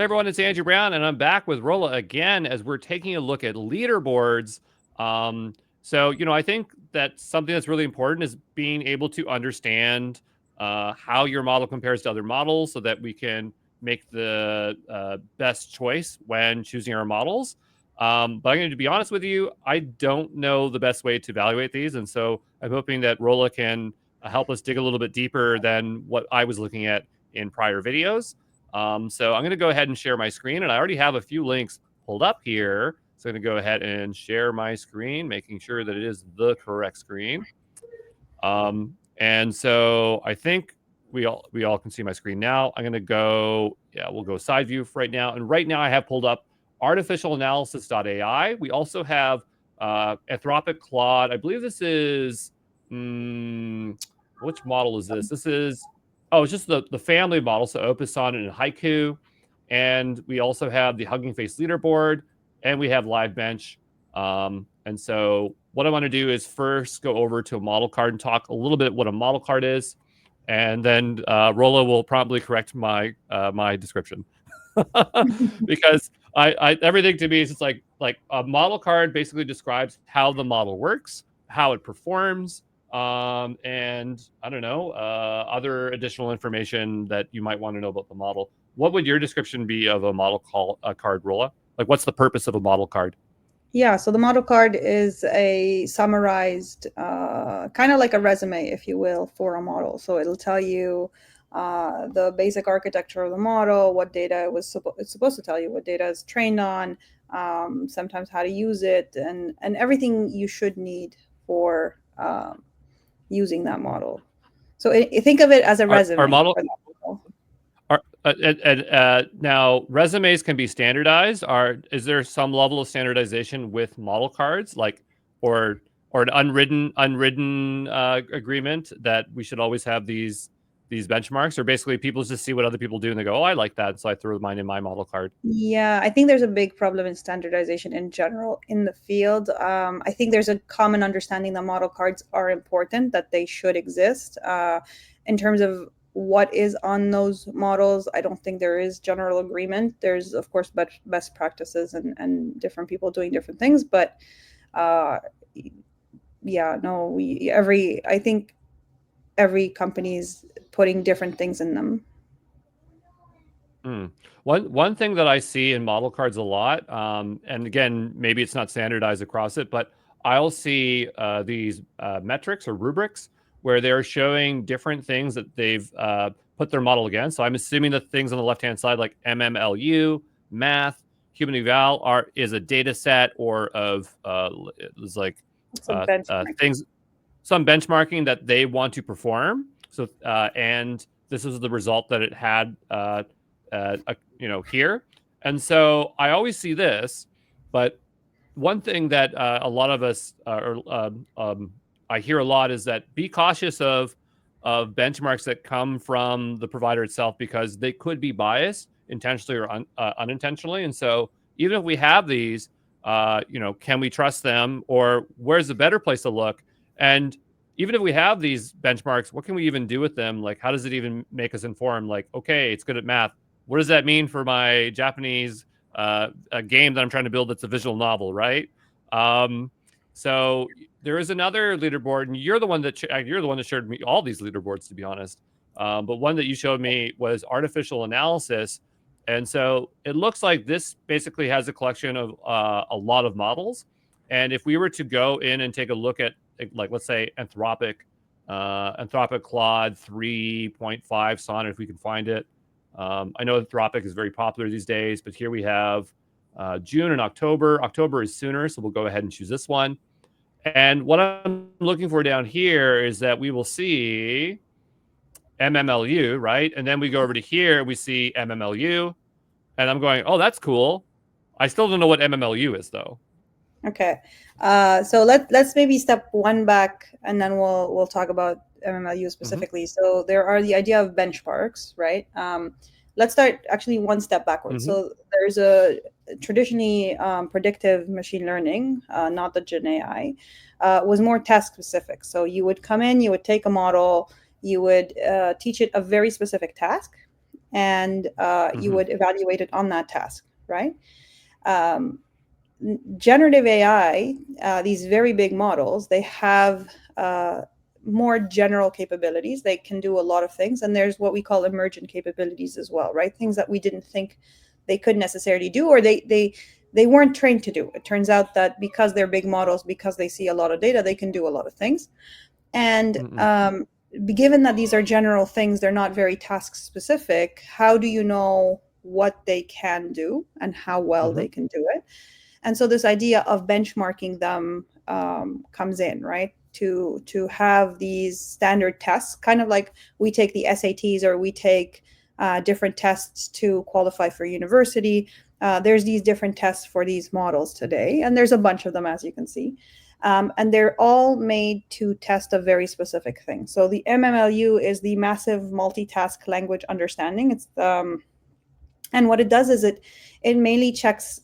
Hey everyone, it's Andrew Brown, and I'm back with Rola again as we're taking a look at leaderboards. So, I think that something that's really important is being able to understand how your model compares to other models so that we can make the best choice when choosing our models. But I'm going to be honest with you, I don't know the best way to evaluate these. And so I'm hoping that Rola can help us dig a little bit deeper than what I was looking at in prior videos. So I'm going to go ahead and share my screen, and I already have a few links pulled up here. So I'm going to go ahead and share my screen, making sure that it is the correct screen. And so I think we all can see my screen now. I'm going to go, we'll go side view for right now. And right now I have pulled up artificialanalysis.ai. We also have Anthropic Claude. I believe this is, which model is this? This is, it's just the family model. So Opus Sonnet and Haiku. And we also have the Hugging Face leaderboard, and we have Live Bench. And so what I want to do is first go over to a model card and talk a little bit what a model card is. And then Rola will probably correct my my description. Because I everything to me is just like a model card basically describes how the model works, how it performs, and I don't know, other additional information that you might want to know about the model. What would your description be of a model card, Rola? Like, what's the purpose of a model card? Yeah, so the model card is a summarized, kind of like a resume, if you will, for a model. So it'll tell you the basic architecture of the model, what data it's supposed to tell you, what data is trained on, sometimes how to use it, and everything you should need for using that model. So think of it as a Our resume model for that model. now resumes can be standardized. Is there some level of standardization with model cards, like or an unwritten agreement that we should always have these benchmarks, or basically people just see what other people do and they go, oh, I like that, so I throw mine in my model card? Yeah, I think there's a big problem in standardization in general in the field. I think there's a common understanding that model cards are important, that they should exist. In terms of what is on those models, I don't think there is general agreement. There's, of course, best practices and different people doing different things. But uh, yeah, no, I think every company is putting different things in them. One thing that I see in model cards a lot, and again, maybe it's not standardized across it, but I'll see these metrics or rubrics where they're showing different things that they've put their model against. So I'm assuming the things on the left-hand side, like MMLU, math, human eval, is a data set or of it's like Some benchmark. things, some benchmarking that they want to perform. So and this is the result that it had. Here. And so I always see this, but one thing that a lot of us, I hear a lot, is that be cautious of benchmarks that come from the provider itself, because they could be biased intentionally or unintentionally. And so even if we have these, can we trust them, or where's the better place to look? And even if we have these benchmarks, what can we even do with them? Like, how does it even make us informed? Like, okay, it's good at math. What does that mean for my Japanese a game that I'm trying to build that's a visual novel, right? So there is another leaderboard, and you're the one that showed me all these leaderboards, to be honest. But one that you showed me was artificial analysis, and so it looks like this basically has a collection of a lot of models. And if we were to go in and take a look at, like, let's say Anthropic Claude 3.5 Sonnet, if we can find it. I know Anthropic is very popular these days, but here we have June and October. October is sooner, so we'll go ahead and choose this one. And what I'm looking for down here is that we will see MMLU, right? And then we go over to here, we see MMLU, and I'm going, oh, that's cool. I still don't know what MMLU is, though. Okay, so let's maybe step one back, and then we'll talk about MMLU specifically. So there are the idea of benchmarks, right? Let's start actually one step backwards. So there's a traditionally predictive machine learning, not the GenAI, was more task specific. So you would come in, you would take a model, you would teach it a very specific task, and you would evaluate it on that task, right? Generative AI, these very big models, they have more general capabilities. They can do a lot of things, and there's what we call emergent capabilities as well, right? Things that we didn't think they could necessarily do, or they weren't trained to do. It turns out that because they're big models, because they see a lot of data, they can do a lot of things. And given that these are general things, they're not very task specific, how do you know what they can do and how well they can do it? And so this idea of benchmarking them comes in, right? To have these standard tests, kind of like we take the SATs or we take different tests to qualify for university. There's these different tests for these models today, and there's a bunch of them, as you can see. And they're all made to test a very specific thing. So the MMLU is the Massive Multitask Language Understanding. It's and what it does is it mainly checks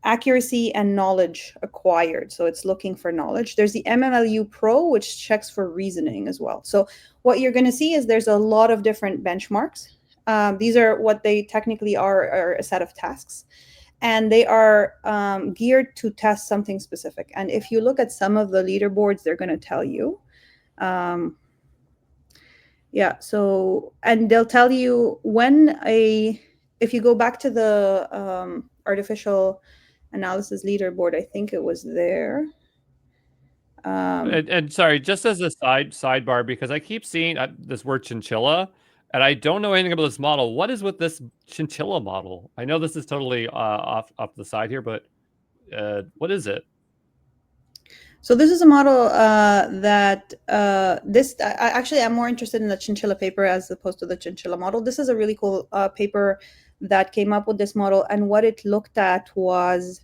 accuracy and knowledge acquired. So it's looking for knowledge. There's the MMLU Pro, which checks for reasoning as well. So what you're going to see is there's a lot of different benchmarks. These are what they technically are a set of tasks. And they are geared to test something specific. And if you look at some of the leaderboards, they're going to tell you. Yeah, so, and they'll tell you if you go back to the artificial analysis leaderboard, I think it was there. And sorry, just as a sidebar, because I keep seeing this word chinchilla, and I don't know anything about this model. What is with this chinchilla model? I know this is totally off the side here, but what is it? So this is a model that actually I'm more interested in the chinchilla paper as opposed to the chinchilla model. This is a really cool paper that came up with this model, and what it looked at was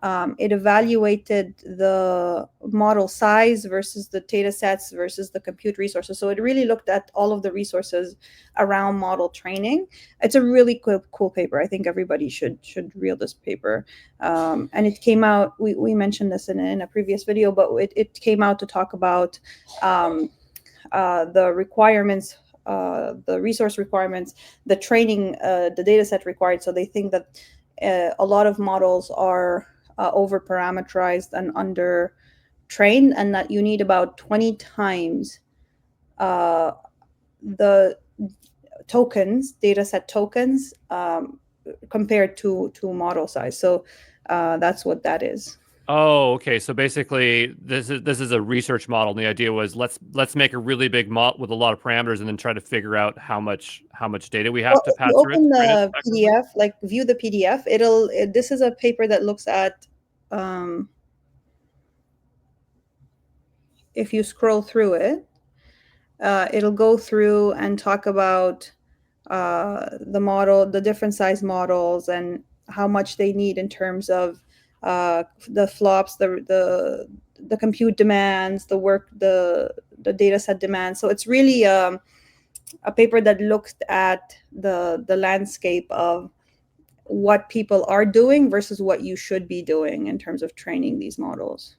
it evaluated the model size versus the data sets versus the compute resources. So it really looked at all of the resources around model training. It's a really cool paper. I think everybody should read this paper. And it came out, we mentioned this in a previous video, but it came out to talk about the requirements, the resource requirements, the training, the data set required. So they think that a lot of models are over parameterized and under trained, and that you need about 20 times the tokens, data set tokens, compared to model size. So that's what that is. Oh, okay. So basically, this is a research model, and the idea was let's make a really big model with a lot of parameters, and then try to figure out how much data we have to pass through it. Open the PDF, like view the PDF. This is a paper that looks at. If you scroll through it, it'll go through and talk about the model, the different size models, and how much they need in terms of the flops, the compute demands, the work, the data set demands. So it's really a paper that looks at the landscape of what people are doing versus what you should be doing in terms of training these models.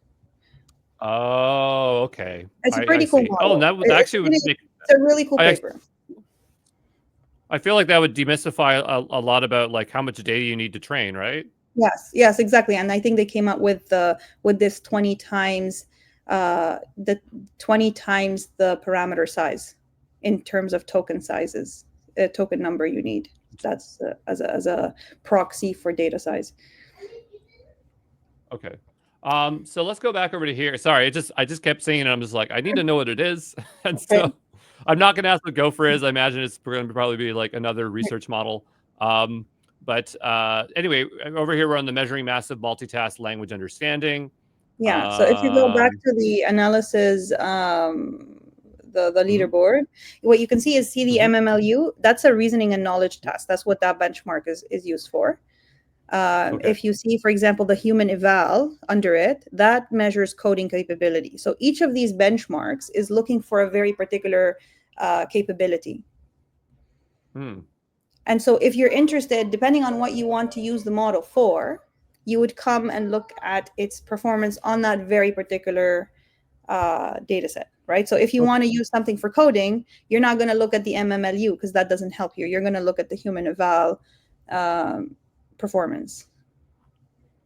Oh, okay. It's a pretty cool model. Oh, that would actually would make. It's a really cool paper. I feel like that would demystify a lot about like how much data you need to train, right? Yes, exactly. And I think they came up with this 20 times the parameter size in terms of token sizes, token number you need. That's as a proxy for data size. Okay. So let's go back over to here. Sorry, I just kept saying it. I'm just like, I need to know what it is. And so I'm not going to ask what Gopher is. I imagine it's going to probably be like another research model. But anyway, over here, we're on the measuring massive multitask language understanding. Yeah. So if you go back to the analysis, the leaderboard, what you can see is the MMLU. That's a reasoning and knowledge task. That's what that benchmark is used for. If you see, for example, the human eval under it, that measures coding capability. So each of these benchmarks is looking for a very particular capability. And so if you're interested, depending on what you want to use the model for, you would come and look at its performance on that very particular data set. right? So if you want to use something for coding, you're not going to look at the MMLU because that doesn't help you. You're going to look at the human eval performance.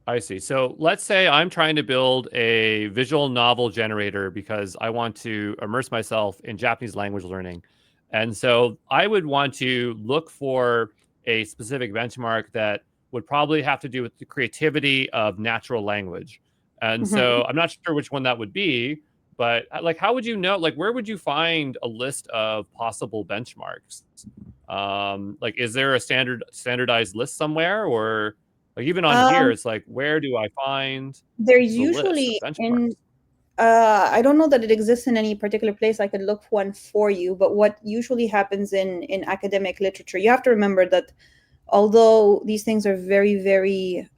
I see. So let's say I'm trying to build a visual novel generator because I want to immerse myself in Japanese language learning. And so I would want to look for a specific benchmark that would probably have to do with the creativity of natural language. And so I'm not sure which one that would be, but like, how would you know, like, where would you find a list of possible benchmarks? Like, is there a standardized list somewhere, or like even on here, it's like, where do I find There's the list of usually benchmarks? I don't know that it exists in any particular place. I could look one for you, but what usually happens in academic literature, you have to remember that although these things are very, very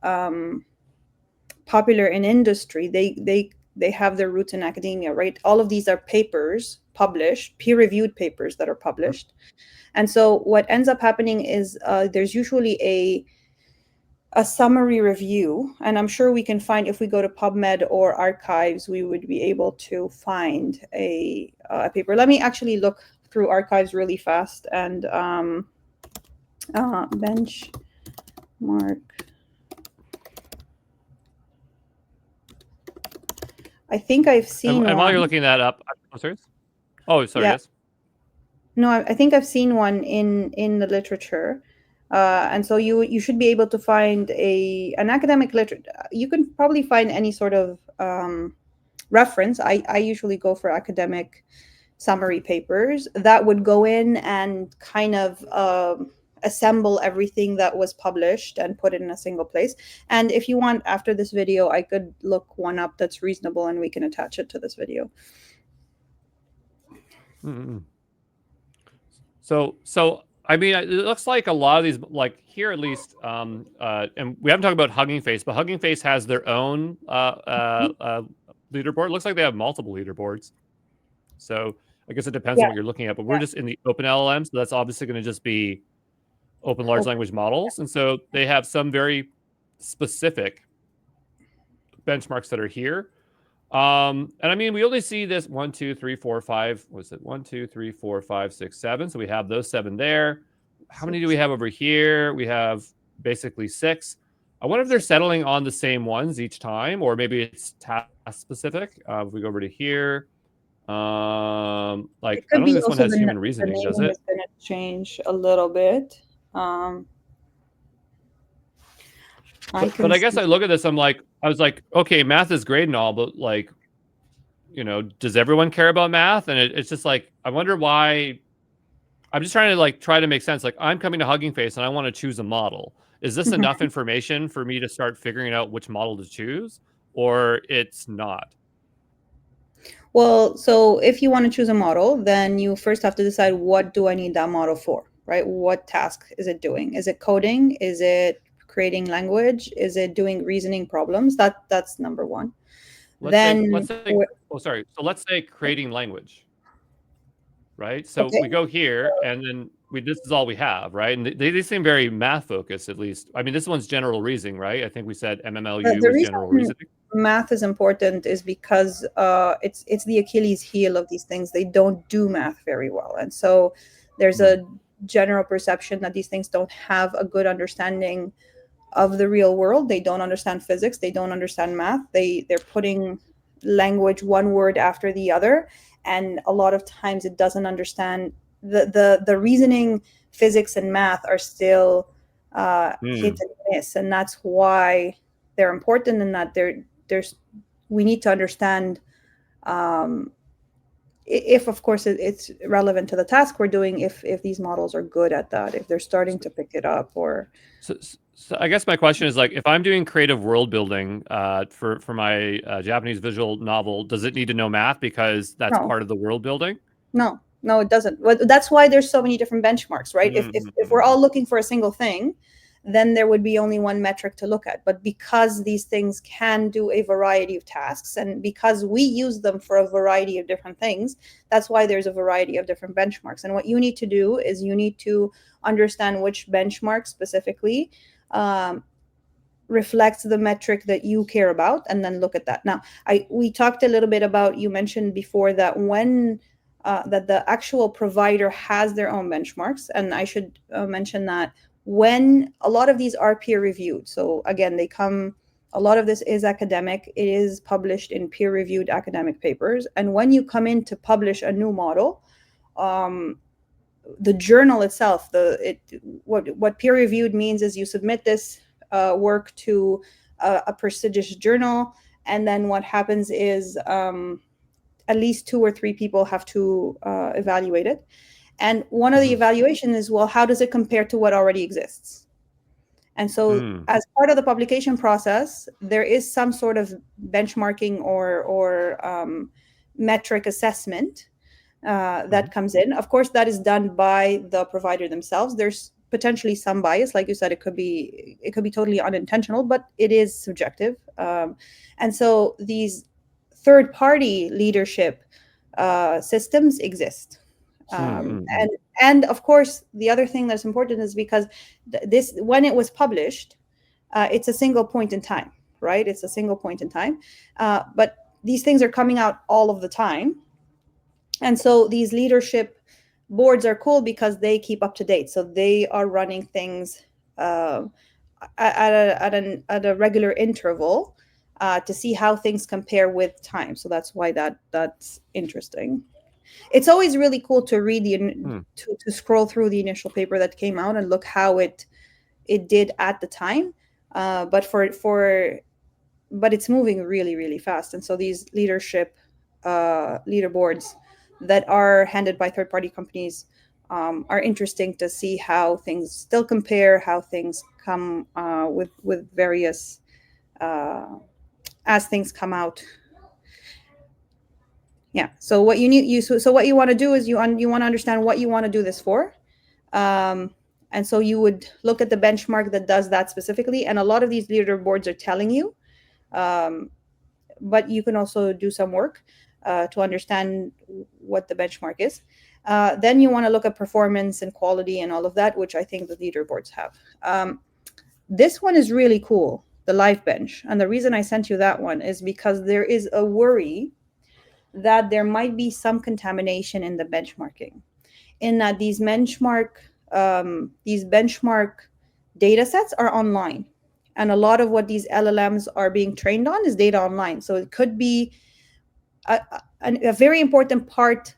popular in industry, they have their roots in academia, right? All of these are papers published, peer-reviewed papers that are published. And so what ends up happening is there's usually a summary review, and I'm sure we can find, if we go to PubMed or archives, we would be able to find a paper. Let me actually look through archives really fast and benchmark. I think I've seen And while you're one. looking that up, I'm sorry. Oh, sorry. Yeah. Yes. No, I think I've seen one in the literature. And so you should be able to find an academic literature. You can probably find any sort of reference. I usually go for academic summary papers that would go in and kind of assemble everything that was published and put it in a single place. And if you want, after this video, I could look one up that's reasonable and we can attach it to this video. Mm-hmm. So I mean, it looks like a lot of these, like here at least, and we haven't talked about Hugging Face, but Hugging Face has their own leaderboard. It looks like they have multiple leaderboards. So I guess it depends on what you're looking at. But we're just in the open LLM, so that's obviously going to just be open large language models, and so they have some very specific benchmarks that are here. And I mean, we only see this 1, 2, 3, 4, 5. Was it 1, 2, 3, 4, 5, 6, 7? So we have those 7 there. How many do we have over here? We have basically 6. I wonder if they're settling on the same ones each time, or maybe it's task specific. If we go over to here, like I don't think this one has human reasoning, does it? Is going to change a little bit. But I guess I look at this, I was like, okay, math is great and all, but like, does everyone care about math? And it's just like, I wonder why. I'm just trying to try to make sense. Like, I'm coming to Hugging Face and I want to choose a model. Is this enough information for me to start figuring out which model to choose, or it's not? Well, so if you want to choose a model, then you first have to decide, what do I need that model for, right? What task is it doing? Is it coding? Is it creating language? Is it doing reasoning problems? That's number one. Let's say creating language, right? So we go here, and then this is all we have, right? And they seem very math focused, at least. I mean, this one's general reasoning, right? I think we said MMLU was general reasoning. Math is important is because it's the Achilles heel of these things. They don't do math very well, and so there's a general perception that these things don't have a good understanding of the real world. They don't understand physics. They don't understand math. They're putting language one word after the other, and a lot of times it doesn't understand the reasoning. Physics and math are still hit and miss, and that's why they're important, and that we need to understand if of course it's relevant to the task we're doing, if these models are good at that, if they're starting to pick it up. Or so I guess my question is, like, if I'm doing creative world building for my Japanese visual novel, does it need to know math because that's part of the world building? No, it doesn't. Well, that's why there's so many different benchmarks, right? If we're all looking for a single thing, then there would be only one metric to look at. But because these things can do a variety of tasks, and because we use them for a variety of different things, that's why there's a variety of different benchmarks. And what you need to do is you need to understand which benchmark specifically reflects the metric that you care about, and then look at that. Now, we talked a little bit about, you mentioned before that when that the actual provider has their own benchmarks, and I should mention that when a lot of these are peer reviewed. So again, a lot of this is academic. It is published in peer reviewed academic papers. And when you come in to publish a new model, the journal itself, what peer reviewed means is you submit this work to a prestigious journal, and then what happens is at least 2 or 3 people have to evaluate it. And one of the evaluations is, well, how does it compare to what already exists? And so as part of the publication process, there is some sort of benchmarking or metric assessment that comes in. Of course, that is done by the provider themselves. There's potentially some bias, like you said. It could be totally unintentional, but it is subjective. And so these third-party leadership systems exist. And of course, the other thing that's important is because this, when it was published, it's a single point in time, right? It's a single point in time. But these things are coming out all of the time. And so these leadership boards are cool because they keep up to date. So they are running things at a regular interval to see how things compare with time. So that's why that's interesting. It's always really cool to read to scroll through the initial paper that came out and look how it did at the time. But it's moving really, really fast. And so these leadership leaderboards that are handed by third-party companies are interesting to see how things still compare, how things come with various as things come out. Yeah. So what you need, so what you want to do is you want to understand what you want to do this for. And so you would look at the benchmark that does that specifically. And a lot of these leaderboards are telling you, but you can also do some work to understand what the benchmark is. Then you want to look at performance and quality and all of that, which I think the leaderboards have. This one is really cool, the live bench. And the reason I sent you that one is because there is a worry that there might be some contamination in the benchmarking, in that these benchmark data sets are online. And a lot of what these LLMs are being trained on is data online. So it could be a very important part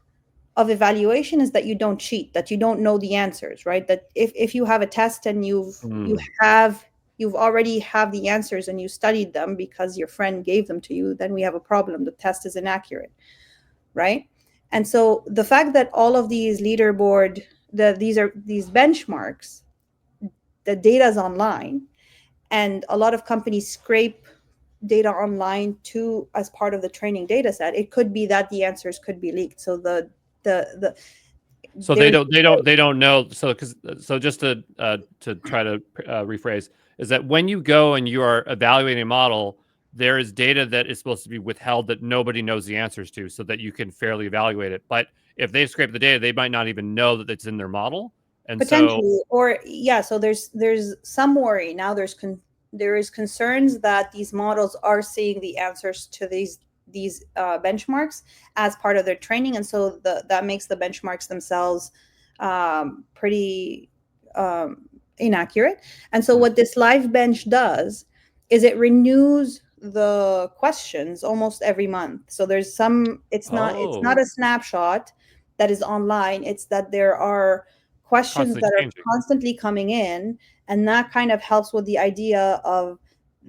of evaluation is that you don't cheat, that you don't know the answers, right? That if you have a test and you've already have the answers and you studied them because your friend gave them to you, then we have a problem. The test is inaccurate, right? And so the fact that all of these these benchmarks, the data is online, and a lot of companies scrape data online as part of the training data set, it could be that the answers could be leaked. So so they don't know. So just to try to rephrase, is that when you go and you are evaluating a model, there is data that is supposed to be withheld that nobody knows the answers to, so that you can fairly evaluate it. But if they scrape the data, they might not even know that it's in their model. And potentially, so there's some worry now. There is concerns that these models are seeing the answers to these benchmarks as part of their training, and so that makes the benchmarks themselves pretty inaccurate. And so what this live bench does is it renews the questions almost every month. So there's it's not a snapshot that is online. It's that there are questions that are constantly coming in, and that kind of helps with the idea of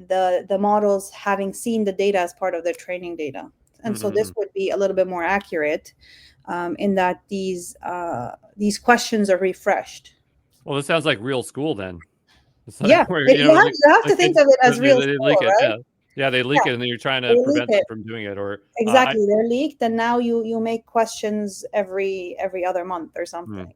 the models having seen the data as part of their training data. And so this would be a little bit more accurate in that these questions are refreshed. Well, this sounds like real school then. You have to think of it as real school, right? Yeah, they leak it, and then you're trying to prevent them from doing it. Or exactly, they're leaked, and now you make questions every other month or something.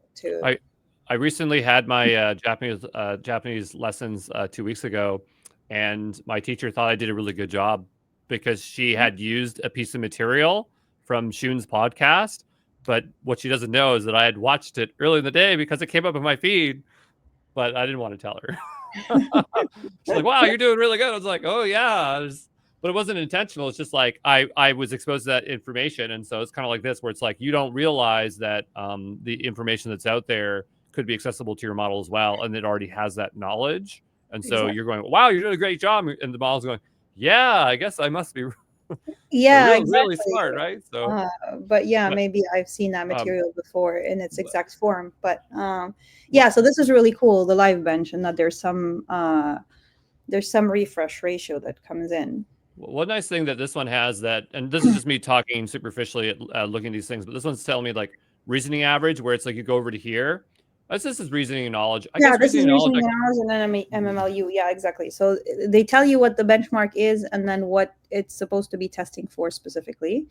I recently had my Japanese lessons 2 weeks ago, and my teacher thought I did a really good job because she had used a piece of material from Shun's podcast. But what she doesn't know is that I had watched it early in the day because it came up in my feed, but I didn't want to tell her. She's like, wow, you're doing really good. I was like, oh yeah. But it wasn't intentional. It's just like I was exposed to that information. And so it's kind of like this, where it's like you don't realize that the information that's out there could be accessible to your model as well. And it already has that knowledge. And so Exactly. you're going, wow, you're doing a great job. And the model's going, yeah, I guess I must be Yeah, really exactly. smart, right? So, Uh, but yeah, but maybe I've seen that um, material before in its but, exact form. But well, yeah, so this is really cool, the live bench, and that there's some refresh ratio that comes in. one nice thing that this one has that, and this is just me talking superficially at looking at these things, but this one's telling me like reasoning average, where it's like you go over to here. This is reasoning and knowledge. I Yeah, guess this is reasoning and knowledge. reasoning hours and then MMLU. Yeah, exactly. So they tell you what the benchmark is and then what it's supposed to be testing for specifically.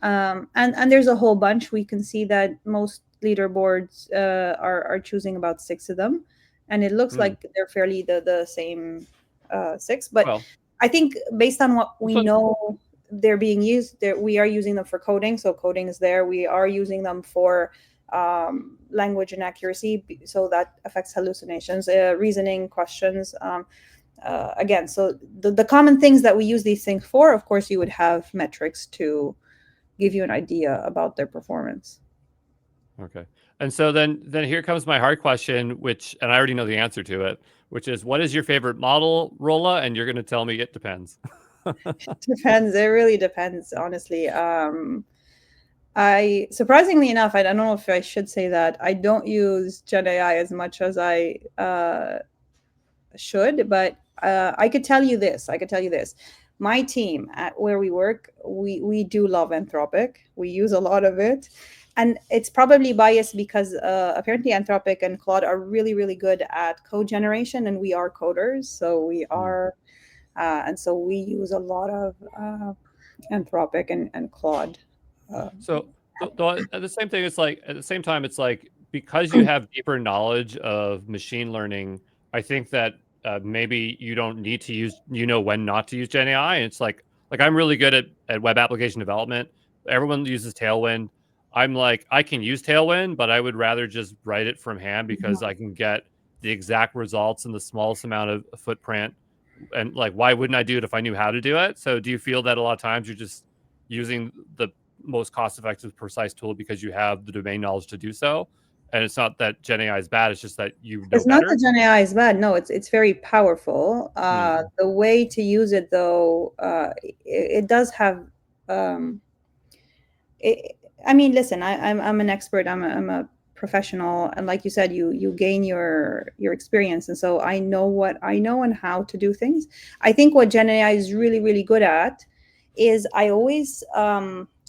And there's a whole bunch. We can see that most leaderboards are choosing about 6 of them, and it looks Hmm. like they're fairly the same 6. But Well, I think based on what this we one, know they're being used, we are using them for coding. So coding is there. We are using them for language inaccuracy, so that affects hallucinations, reasoning questions. Again, so the common things that we use these things for, of course, you would have metrics to give you an idea about their performance. okay. And so then here comes my hard question, which, and I already know the answer to it, which is, what is your favorite model, Rola? And you're going to tell me it depends. Depends. It really depends, honestly. I surprisingly enough, I don't know if I should say that I don't use GenAI as much as I should, but I could tell you this. I could tell you this. My team at where we work, we do love Anthropic. We use a lot of it, and it's probably biased because apparently Anthropic and Claude are really really good at code generation, and we are coders, so we Hmm. are, and so we use a lot of Anthropic and Claude. Uh, So at the same thing, it's like at the same time, it's like because you have deeper knowledge of machine learning, I think that maybe you don't need to use, when not to use Gen AI. And it's like I'm really good at web application development. Everyone uses Tailwind. I'm like, I can use Tailwind, but I would rather just write it from hand because I can get the exact results in the smallest amount of footprint. And like, why wouldn't I do it if I knew how to do it? So do you feel that a lot of times you're just using the most cost-effective, precise tool because you have the domain knowledge to do so? And it's not that Gen AI is bad; it's just that you know It's not that better. Gen AI is bad. No, it's very powerful. Mm. The way to use it, though, it does have. Um, it, I mean, listen, I'm an expert. I'm a professional, and like you said, you gain your experience, and so I know what I know and how to do things. I think what Gen AI is really really good at is I always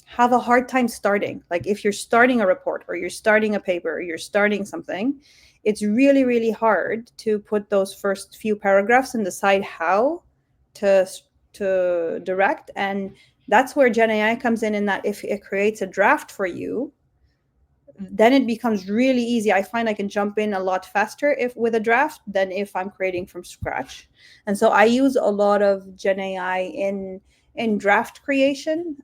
have a hard time starting. Like if you're starting a report or you're starting a paper or you're starting something, it's really really hard to put those first few paragraphs and decide how to direct. And that's where Gen AI comes in that if it creates a draft for you, then it becomes really easy. I find I can jump in a lot faster if with a draft than if I'm creating from scratch. And so I use a lot of Gen AI in draft creation,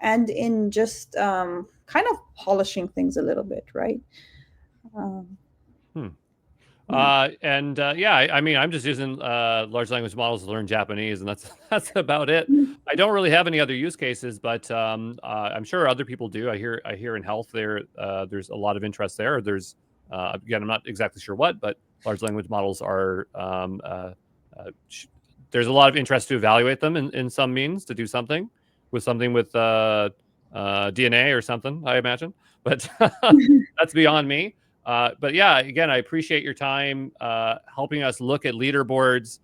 and in just kind of polishing things a little bit, right? Um, Hmm. yeah. And yeah, I mean, I'm just using large language models to learn Japanese, and that's that's about it. I don't really have any other use cases, but I'm sure other people do. I hear in health there's a lot of interest there. There's again, I'm not exactly sure what, but large language models are there's a lot of interest to evaluate them in some means to do something with DNA or something, I imagine. But that's beyond me. But yeah, again, I appreciate your time helping us look at leaderboards.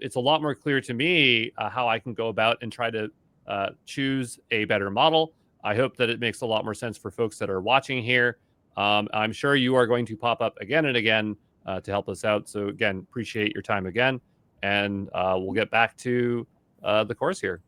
It's a lot more clear to me how I can go about and try to choose a better model. I hope that it makes a lot more sense for folks that are watching here. I'm sure you are going to pop up again and again to help us out. So again, appreciate your time again, and we'll get back to the course here.